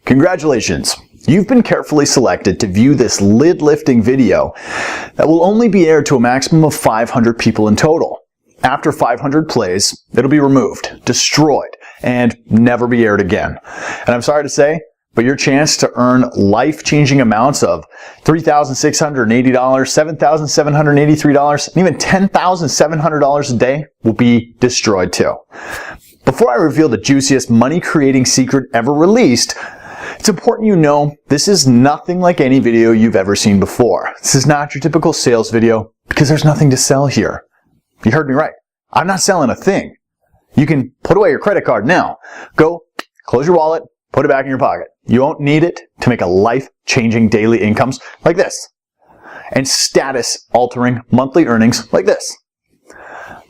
Congratulations! You've been carefully selected to view this lid-lifting video that will only be aired to a maximum of 500 people in total. After 500 plays, it'll be removed, destroyed, and never be aired again. And I'm sorry to say, but your chance to earn life-changing amounts of $3,680, $7,783, and even $10,700 a day will be destroyed too. Before I reveal the juiciest money-creating secret ever released, it's important you know this is nothing like any video you've ever seen before. This is not your typical sales video because there's nothing to sell here. You heard me right. I'm not selling a thing. You can put away your credit card now. Go, close your wallet, put it back in your pocket. You won't need it to make a life-changing daily incomes like this. And status-altering monthly earnings like this.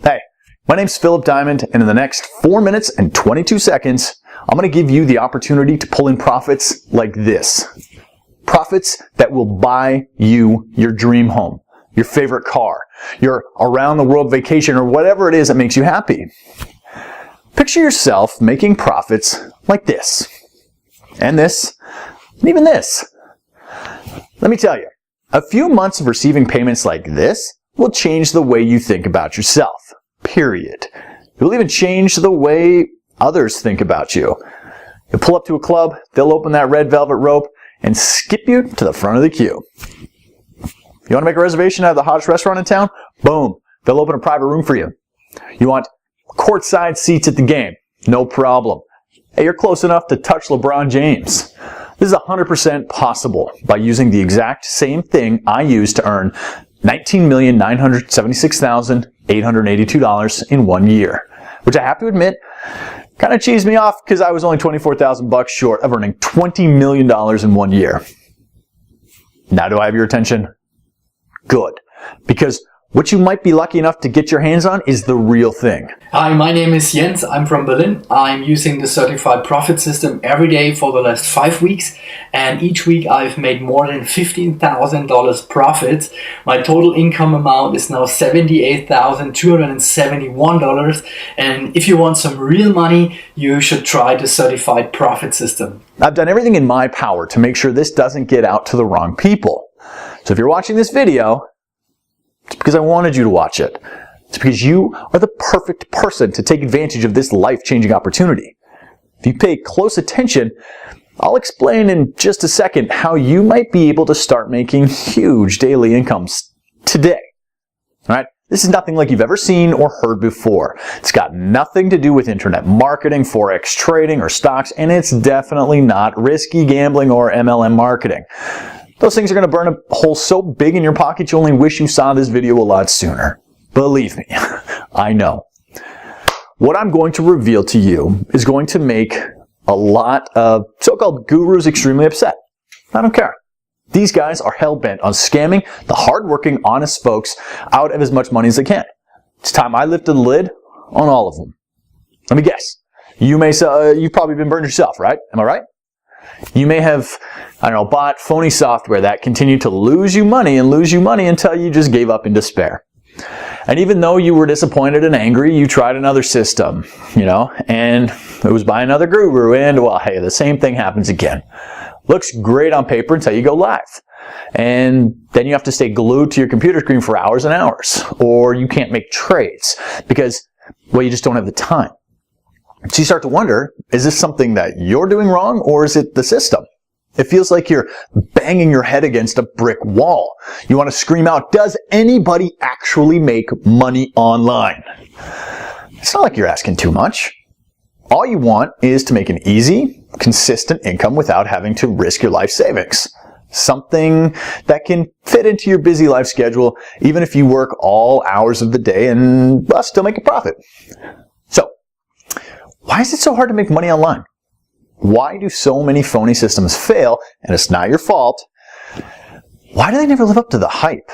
Hey, my name's Philip Diamond, and in the next 4 minutes and 22 seconds, I'm going to give you the opportunity to pull in profits like this. Profits that will buy you your dream home, your favorite car, your around-the-world vacation, or whatever it is that makes you happy. Picture yourself making profits like this, and this, and even this. Let me tell you, a few months of receiving payments like this will change the way you think about yourself, period. It will even change the way others think about you. You'll pull up to a club, they'll open that red velvet rope and skip you to the front of the queue. You want to make a reservation at the hottest restaurant in town? Boom, they'll open a private room for you. You want courtside seats at the game? No problem. Hey, you're close enough to touch LeBron James. This is 100% possible by using the exact same thing I used to earn $19,976,882 in 1 year, which I have to admit kind of cheesed me off because I was only $24,000 short of earning $20 million in 1 year. Now do I have your attention? Good, because what you might be lucky enough to get your hands on is the real thing. Hi, my name is Jens. I'm from Berlin. I'm using the certified profit system every day for the last 5 weeks, and each week I've made more than $15,000 profits. My total income amount is now $78,271, and if you want some real money, you should try the certified profit system. I've done everything in my power to make sure this doesn't get out to the wrong people. So if you're watching this video, it's because I wanted you to watch it. It's because you are the perfect person to take advantage of this life-changing opportunity. If you pay close attention, I'll explain in just a second how you might be able to start making huge daily incomes today. All right? This is nothing like you've ever seen or heard before. It's got nothing to do with internet marketing, forex trading, or stocks, and it's definitely not risky gambling or MLM marketing. Those things are going to burn a hole so big in your pocket you only wish you saw this video a lot sooner. Believe me, I know. What I'm going to reveal to you is going to make a lot of so-called gurus extremely upset. I don't care. These guys are hell-bent on scamming the hard-working, honest folks out of as much money as they can. It's time I lifted the lid on all of them. Let me guess. You may say, you've probably been burned yourself, right? Am I right? You may have, bought phony software that continued to lose you money until you just gave up in despair. And even though you were disappointed and angry, you tried another system, and it was by another guru, and well, hey, the same thing happens again. Looks great on paper until you go live. And then you have to stay glued to your computer screen for hours and hours, or you can't make trades because, well, you just don't have the time. So you start to wonder, is this something that you're doing wrong, or is it the system? It feels like you're banging your head against a brick wall. You want to scream out, does anybody actually make money online? It's not like you're asking too much. All you want is to make an easy, consistent income without having to risk your life savings. Something that can fit into your busy life schedule, even if you work all hours of the day and still make a profit. So, why is it so hard to make money online? Why do so many phony systems fail, and it's not your fault? Why do they never live up to the hype?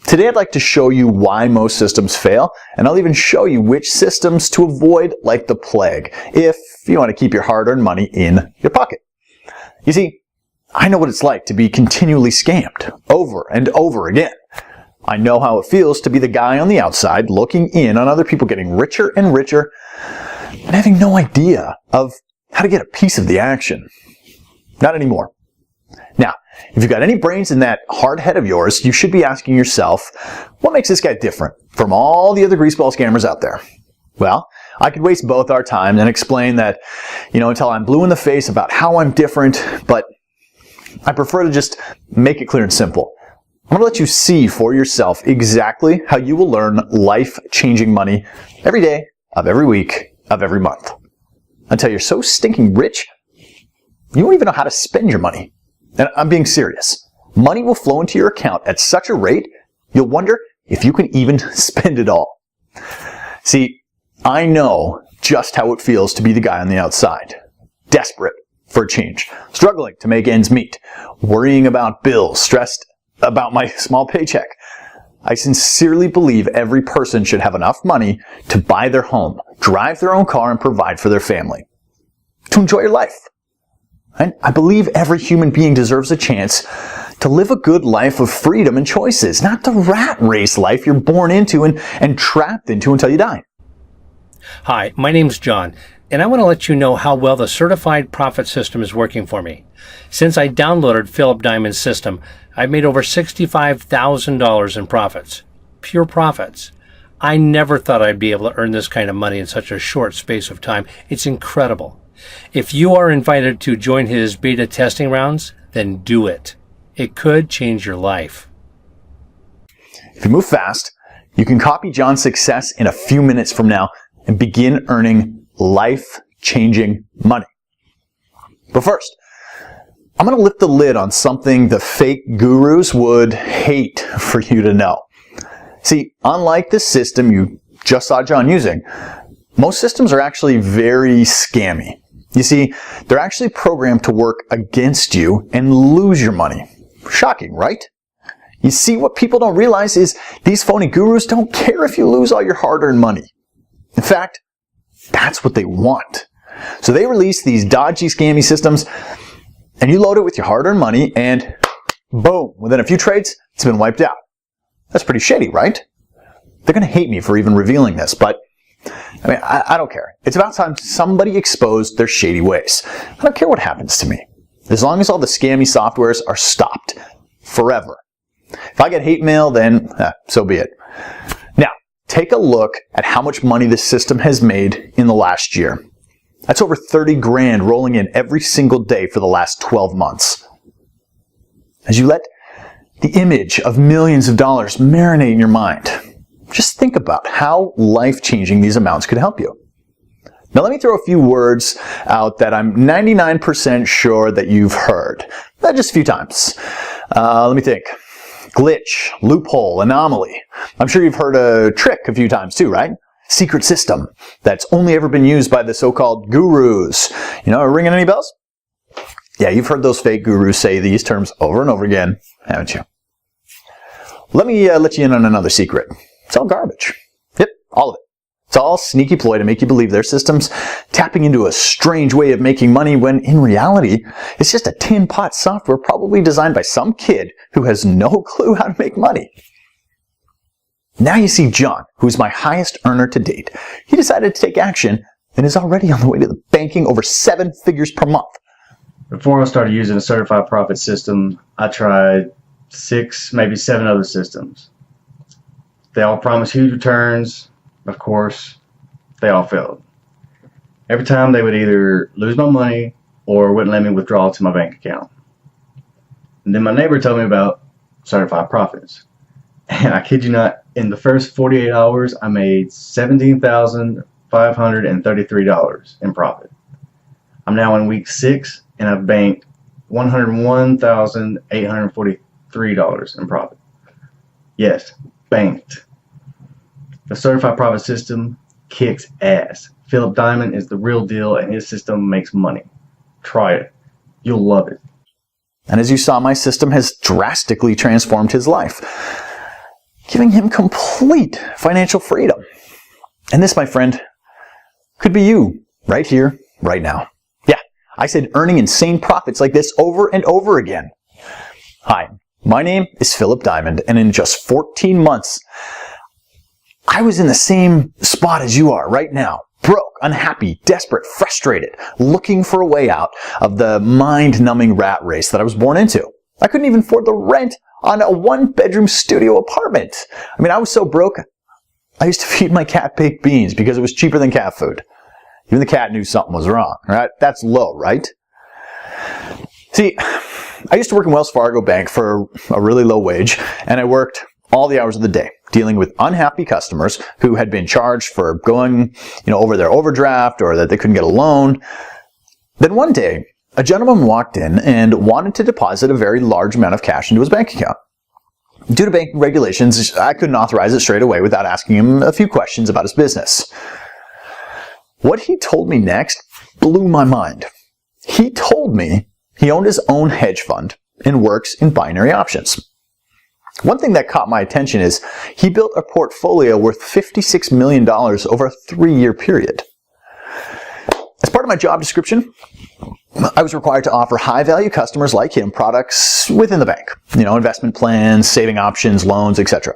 Today I'd like to show you why most systems fail, and I'll even show you which systems to avoid like the plague, if you want to keep your hard-earned money in your pocket. You see, I know what it's like to be continually scammed, over and over again. I know how it feels to be the guy on the outside looking in on other people getting richer and richer, and having no idea of how to get a piece of the action. Not anymore. Now, if you've got any brains in that hard head of yours, you should be asking yourself, what makes this guy different from all the other greaseball scammers out there? Well, I could waste both our time and explain that, until I'm blue in the face about how I'm different, but I prefer to just make it clear and simple. I'm going to let you see for yourself exactly how you will learn life-changing money every day of every week of every month. Until you're so stinking rich, you won't even know how to spend your money. And I'm being serious. Money will flow into your account at such a rate, you'll wonder if you can even spend it all. See, I know just how it feels to be the guy on the outside. Desperate for a change, struggling to make ends meet, worrying about bills, stressed about my small paycheck. I sincerely believe every person should have enough money to buy their home, drive their own car, and provide for their family. To enjoy your life. And I believe every human being deserves a chance to live a good life of freedom and choices, not the rat race life you're born into and trapped into until you die. Hi, my name's John, and I want to let you know how well the certified profit system is working for me. Since I downloaded Philip Diamond's system, I've made over $65,000 in profits. Pure profits. I never thought I'd be able to earn this kind of money in such a short space of time. It's incredible. If you are invited to join his beta testing rounds, then do it. It could change your life. If you move fast, you can copy John's success in a few minutes from now and begin earning life-changing money. But first, I'm going to lift the lid on something the fake gurus would hate for you to know. See, unlike the system you just saw John using, most systems are actually very scammy. You see, they're actually programmed to work against you and lose your money. Shocking, right? You see, what people don't realize is these phony gurus don't care if you lose all your hard-earned money. In fact, that's what they want. So they release these dodgy, scammy systems, and you load it with your hard-earned money, and boom, within a few trades, it's been wiped out. That's pretty shady, right? They're going to hate me for even revealing this, but I don't care. It's about time somebody exposed their shady ways. I don't care what happens to me, as long as all the scammy softwares are stopped forever. If I get hate mail, then so be it. Now, take a look at how much money this system has made in the last year. That's over 30 grand rolling in every single day for the last 12 months. As you let the image of millions of dollars marinate in your mind, just think about how life-changing these amounts could help you. Now let me throw a few words out that I'm 99% sure that you've heard. Just a few times. Let me think. Glitch, loophole, anomaly. I'm sure you've heard a trick a few times too, right? Secret system that's only ever been used by the so-called gurus. Ringing any bells? Yeah, you've heard those fake gurus say these terms over and over again, haven't you? Let me let you in on another secret. It's all garbage. Yep, all of it. It's all sneaky ploy to make you believe their system's tapping into a strange way of making money when in reality, it's just a tin pot software probably designed by some kid who has no clue how to make money. Now you see John, who's my highest earner to date. He decided to take action and is already on the way to banking over 7 figures per month. Before I started using a certified profit system, I tried 6, maybe 7 other systems. They all promised huge returns. Of course, they all failed. Every time they would either lose my money or wouldn't let me withdraw to my bank account. And then my neighbor told me about certified profits. And I kid you not, in the first 48 hours, I made $17,533 in profit. I'm now in week 6, and I've banked $101,843 in profit. Yes, banked. The certified profit system kicks ass. Philip Diamond is the real deal, and his system makes money. Try it. You'll love it. And as you saw, my system has drastically transformed his life, giving him complete financial freedom. And this, my friend, could be you right here, right now. Yeah, I said earning insane profits like this over and over again. Hi, my name is Philip Diamond, and in just 14 months, I was in the same spot as you are right now. Broke, unhappy, desperate, frustrated, looking for a way out of the mind-numbing rat race that I was born into. I couldn't even afford the rent on a one-bedroom studio apartment. I mean, I was so broke, I used to feed my cat baked beans because it was cheaper than cat food. Even the cat knew something was wrong, right? That's low, right? See, I used to work in Wells Fargo Bank for a really low wage, and I worked all the hours of the day dealing with unhappy customers who had been charged for going, over their overdraft or that they couldn't get a loan. Then one day, a gentleman walked in and wanted to deposit a very large amount of cash into his bank account. Due to bank regulations, I couldn't authorize it straight away without asking him a few questions about his business. What he told me next blew my mind. He told me he owned his own hedge fund and works in binary options. One thing that caught my attention is he built a portfolio worth $56 million over a 3-year period. As part of my job description, I was required to offer high-value customers like him products within the bank. Investment plans, saving options, loans, etc.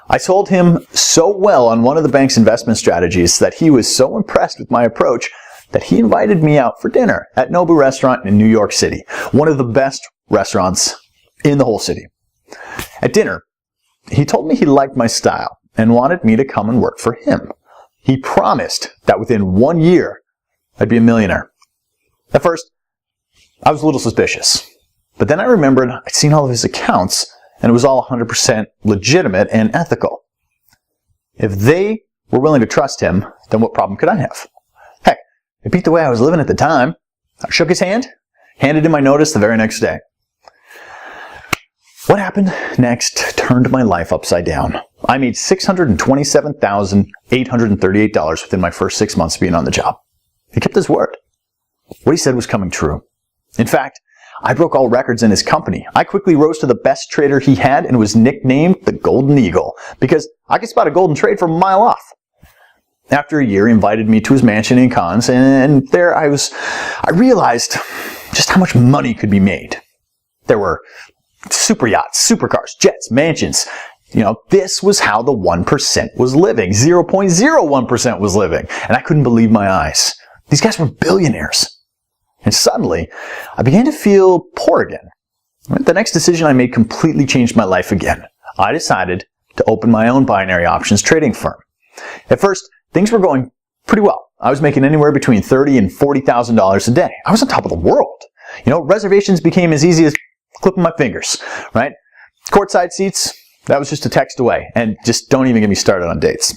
I sold him so well on one of the bank's investment strategies that he was so impressed with my approach that he invited me out for dinner at Nobu Restaurant in New York City, one of the best restaurants in the whole city. At dinner, he told me he liked my style and wanted me to come and work for him. He promised that within 1 year, I'd be a millionaire. At first, I was a little suspicious, but then I remembered I'd seen all of his accounts and it was all 100% legitimate and ethical. If they were willing to trust him, then what problem could I have? Heck, it beat the way I was living at the time. I shook his hand, handed him my notice the very next day. What happened next turned my life upside down. I made $627,838 within my first 6 months of being on the job. He kept his word. What he said was coming true. In fact, I broke all records in his company. I quickly rose to the best trader he had and was nicknamed the Golden Eagle because I could spot a golden trade from a mile off. After a year, he invited me to his mansion in Cannes, and there I realized just how much money could be made. There were super yachts, supercars, jets, mansions. This was how the 1% was living. 0.01% was living. And I couldn't believe my eyes. These guys were billionaires. And suddenly, I began to feel poor again. The next decision I made completely changed my life again. I decided to open my own binary options trading firm. At first, things were going pretty well. I was making anywhere between $30,000 and $40,000 a day. I was on top of the world. Reservations became as easy as clipping my fingers, right? Courtside seats, that was just a text away. And just don't even get me started on dates.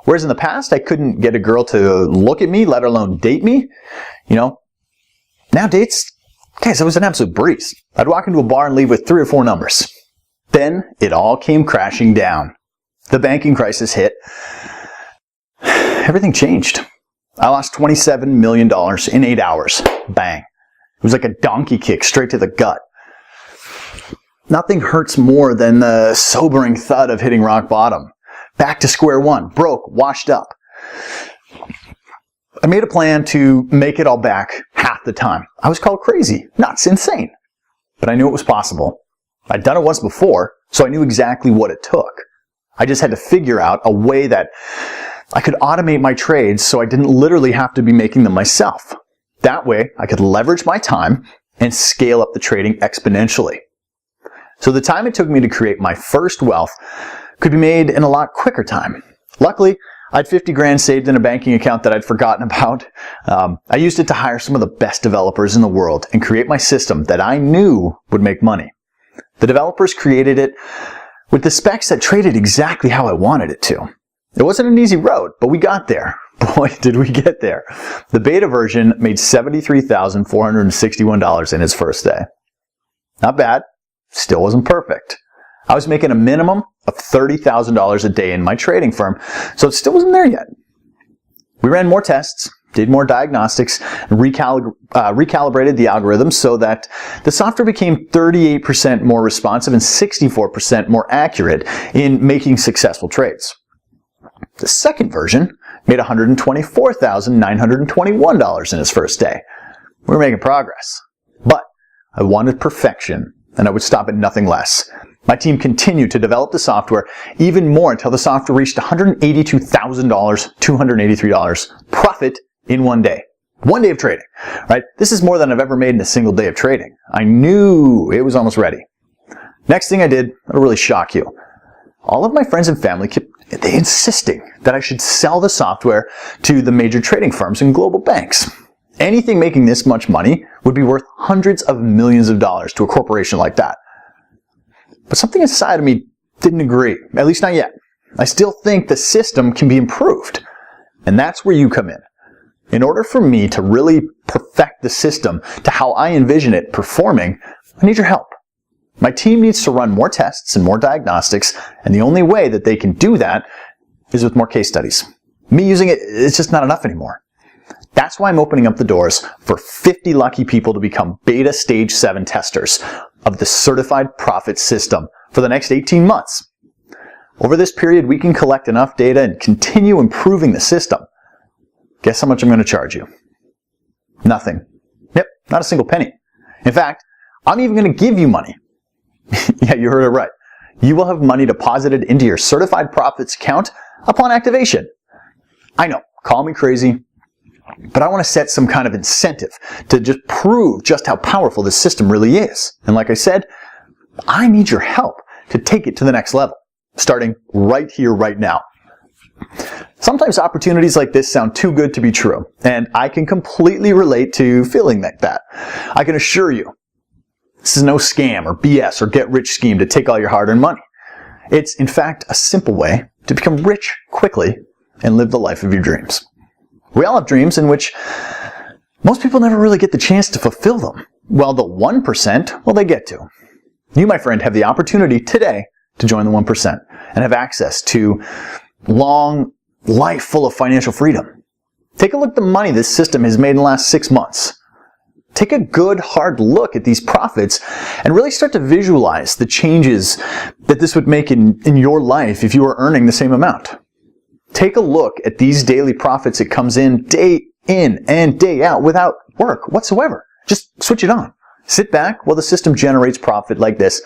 Whereas in the past, I couldn't get a girl to look at me, let alone date me. Now dates, guys, it was an absolute breeze. I'd walk into a bar and leave with 3 or 4 numbers. Then it all came crashing down. The banking crisis hit. Everything changed. I lost $27 million in 8 hours. Bang. It was like a donkey kick straight to the gut. Nothing hurts more than the sobering thud of hitting rock bottom. Back to square one, broke, washed up. I made a plan to make it all back half the time. I was called crazy, nuts, insane. But I knew it was possible. I'd done it once before, so I knew exactly what it took. I just had to figure out a way that I could automate my trades so I didn't literally have to be making them myself. That way, I could leverage my time and scale up the trading exponentially. So the time it took me to create my first wealth could be made in a lot quicker time. Luckily, I had 50 grand saved in a banking account that I'd forgotten about. I used it to hire some of the best developers in the world and create my system that I knew would make money. The developers created it with the specs that traded exactly how I wanted it to. It wasn't an easy road, but we got there. Boy, did we get there. The beta version made $73,461 in its first day. Not bad. Still wasn't perfect. I was making a minimum of $30,000 a day in my trading firm, so it still wasn't there yet. We ran more tests, did more diagnostics, and recalibrated the algorithms so that the software became 38% more responsive and 64% more accurate in making successful trades. The second version made $124,921 in its first day. We were making progress, but I wanted perfection and I would stop at nothing less. My team continued to develop the software even more until the software reached $182,000, $283 profit in one day. One day of trading, right? This is more than I've ever made in a single day of trading. I knew it was almost ready. Next thing I did, that'll really shock you. All of my friends and family kept insisting that I should sell the software to the major trading firms and global banks. Anything making this much money would be worth hundreds of millions of dollars to a corporation like that. But something inside of me didn't agree, at least not yet. I still think the system can be improved. And that's where you come in. In order for me to really perfect the system to how I envision it performing, I need your help. My team needs to run more tests and more diagnostics, and the only way that they can do that is with more case studies. Me using it, it's just not enough anymore. That's why I'm opening up the doors for 50 lucky people to become beta stage 7 testers of the certified profit system for the next 18 months. Over this period, we can collect enough data and continue improving the system. Guess how much I'm going to charge you? Nothing. Yep, not a single penny. In fact, I'm even going to give you money. Yeah, you heard it right. You will have money deposited into your certified profits account upon activation. I know, call me crazy, but I want to set some kind of incentive to just prove just how powerful this system really is. And like I said, I need your help to take it to the next level, starting right here, right now. Sometimes opportunities like this sound too good to be true, and I can completely relate to feeling like that. I can assure you, this is no scam or BS or get-rich scheme to take all your hard-earned money. It's, in fact, a simple way to become rich quickly and live the life of your dreams. We all have dreams in which most people never really get the chance to fulfill them, while the 1%, well, they get to. You, my friend, have the opportunity today to join the 1% and have access to long life full of financial freedom. Take a look at the money this system has made in the last 6 months. Take a good, hard look at these profits and really start to visualize the changes that this would make in your life if you were earning the same amount. Take a look at these daily profits it comes in and day out without work whatsoever. Just switch it on. Sit back while the system generates profit like this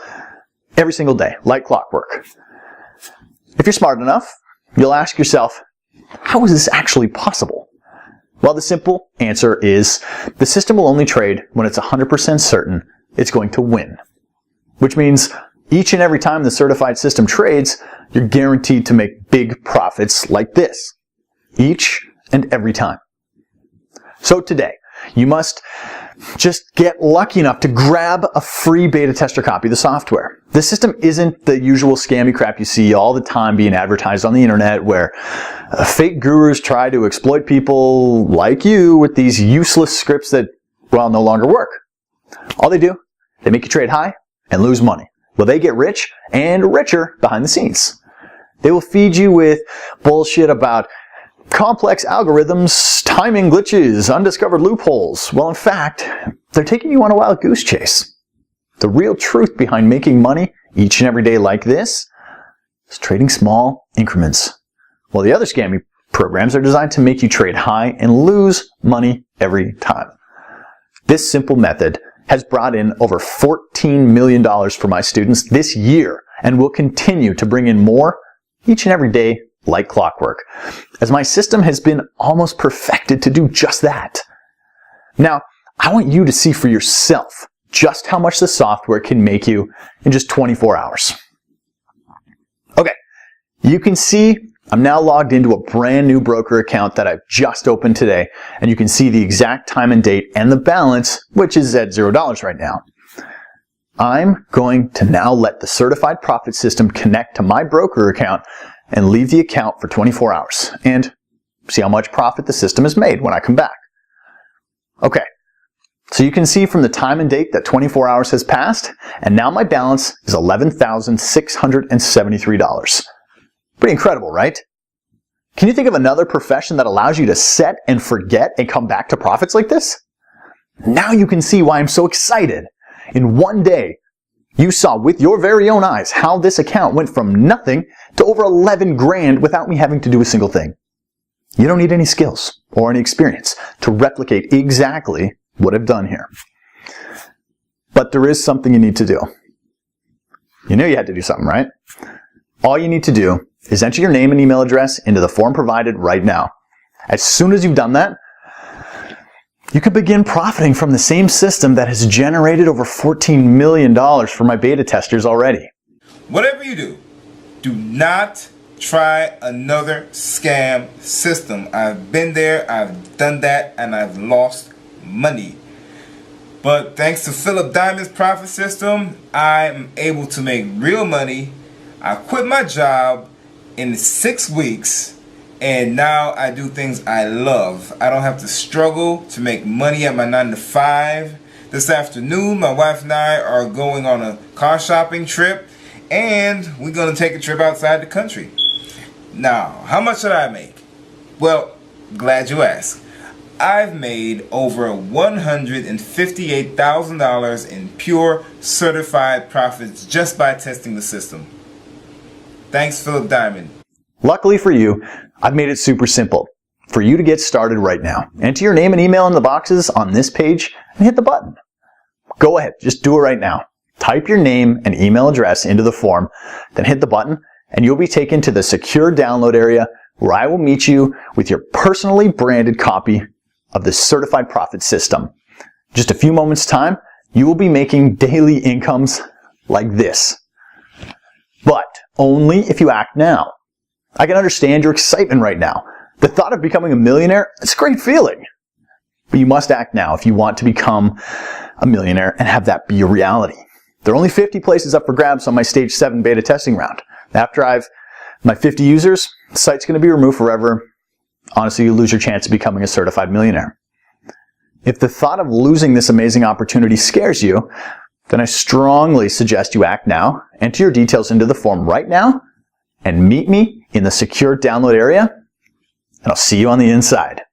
every single day, like clockwork. If you're smart enough, you'll ask yourself, how is this actually possible? Well, the simple answer is the system will only trade when it's 100% certain it's going to win. Which means each and every time the certified system trades, you're guaranteed to make big profits like this. Each and every time. So today, you must just get lucky enough to grab a free beta tester copy of the software. The system isn't the usual scammy crap you see all the time being advertised on the internet where fake gurus try to exploit people like you with these useless scripts that, well, no longer work. All they do, they make you trade high and lose money. Well, they get rich and richer behind the scenes. They will feed you with bullshit about complex algorithms, timing glitches, undiscovered loopholes. Well, in fact, they're taking you on a wild goose chase. The real truth behind making money each and every day like this is trading small increments. While the other scammy programs are designed to make you trade high and lose money every time. This simple method has brought in over $14 million for my students this year and will continue to bring in more each and every day like clockwork, as my system has been almost perfected to do just that. Now, I want you to see for yourself just how much the software can make you in just 24 hours. Okay, you can see I'm now logged into a brand new broker account that I've just opened today, and you can see the exact time and date and the balance, which is at $0 right now. I'm going to now let the certified profit system connect to my broker account and leave the account for 24 hours and see how much profit the system has made when I come back. Okay, so you can see from the time and date that 24 hours has passed, and now my balance is $11,673. Pretty incredible, right? Can you think of another profession that allows you to set and forget and come back to profits like this? Now you can see why I'm so excited. In one day, you saw with your very own eyes how this account went from nothing to over 11 grand without me having to do a single thing. You don't need any skills or any experience to replicate exactly what I've done here. But there is something you need to do. You knew you had to do something, right? All you need to do is enter your name and email address into the form provided right now. As soon as you've done that, you can begin profiting from the same system that has generated over $14 million for my beta testers already. Whatever you do, do not try another scam system. I've been there, I've done that, and I've lost money. But thanks to Philip Diamond's profit system, I'm able to make real money. I quit my job in 6 weeks, and now I do things I love. I don't have to struggle to make money at my 9 to 5. This afternoon, my wife and I are going on a car shopping trip, and we're going to take a trip outside the country. Now, how much did I make? Well, glad you asked. I've made over $158,000 in pure certified profits just by testing the system. Thanks, Philip Diamond. Luckily for you, I've made it super simple for you to get started right now. Enter your name and email in the boxes on this page and hit the button. Go ahead, just do it right now. Type your name and email address into the form, then hit the button, and you'll be taken to the secure download area where I will meet you with your personally branded copy of the Certified Profit System. Just a few moments' time, you will be making daily incomes like this. But only if you act now. I can understand your excitement right now. The thought of becoming a millionaire, it's a great feeling. But you must act now if you want to become a millionaire and have that be your reality. There are only 50 places up for grabs on my Stage 7 beta testing round. After I've my 50 users, the site's going to be removed forever. Honestly, you lose your chance of becoming a certified millionaire. If the thought of losing this amazing opportunity scares you, then I strongly suggest you act now, enter your details into the form right now, and meet me in the secure download area, and I'll see you on the inside.